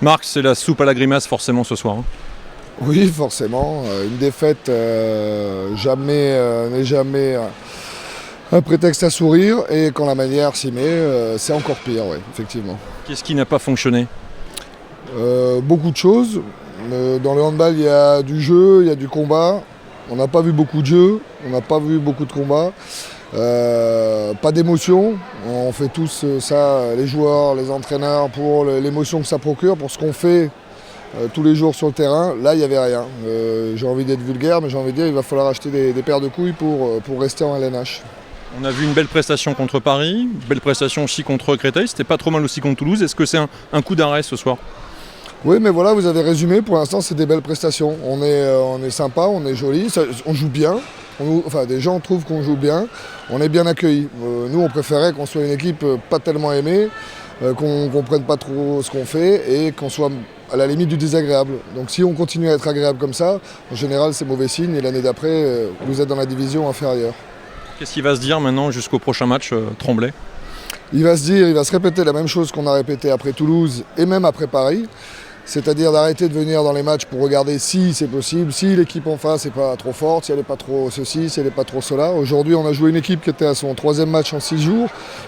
Marc, c'est la soupe à la grimace forcément ce soir. Oui, forcément. Une défaite n'est jamais un prétexte à sourire. Et quand la manière s'y met, c'est encore pire, oui, effectivement. Qu'est-ce qui n'a pas fonctionné? Beaucoup de choses. Dans le handball, il y a du jeu, il y a du combat. On n'a pas vu beaucoup de jeu, on n'a pas vu beaucoup de combats. Pas d'émotion. On fait tous ça, les joueurs, les entraîneurs, pour l'émotion que ça procure, pour ce qu'on fait tous les jours sur le terrain. Là, il n'y avait rien. J'ai envie d'être vulgaire, mais j'ai envie de dire qu'il va falloir acheter des paires de couilles pour rester en LNH. On a vu une belle prestation contre Paris, belle prestation aussi contre Créteil, c'était pas trop mal aussi contre Toulouse. Est-ce que c'est un coup d'arrêt ce soir? Oui, mais voilà, vous avez résumé. Pour l'instant, c'est des belles prestations. On est sympa, on est joli, on joue bien. Des gens trouvent qu'on joue bien. On est bien accueillis. Nous, on préférait qu'on soit une équipe pas tellement aimée, qu'on ne comprenne pas trop ce qu'on fait et qu'on soit à la limite du désagréable. Donc si on continue à être agréable comme ça, en général, c'est mauvais signe. Et l'année d'après, vous êtes dans la division inférieure. Qu'est-ce qu'il va se dire maintenant jusqu'au prochain match, Tremblay? Il va se répéter la même chose qu'on a répété après Toulouse et même après Paris. C'est-à-dire d'arrêter de venir dans les matchs pour regarder si c'est possible, si l'équipe en face n'est pas trop forte, si elle n'est pas trop ceci, si elle n'est pas trop cela. Aujourd'hui, on a joué une équipe qui était à son 3e match en 6 jours.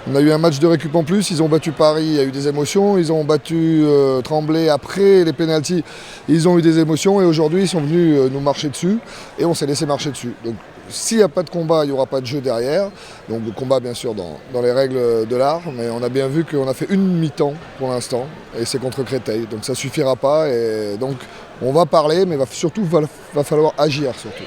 On a eu un match de récup en plus, ils ont battu Paris, il y a eu des émotions. Ils ont battu Tremblay après les pénaltys, ils ont eu des émotions. Et aujourd'hui, ils sont venus nous marcher dessus et on s'est laissé marcher dessus. Donc, s'il n'y a pas de combat, il n'y aura pas de jeu derrière. Donc le combat, bien sûr, dans les règles de l'art. Mais on a bien vu qu'on a fait une mi-temps pour l'instant. Et c'est contre Créteil. Donc ça ne suffira pas. Et donc on va parler, mais va falloir agir surtout.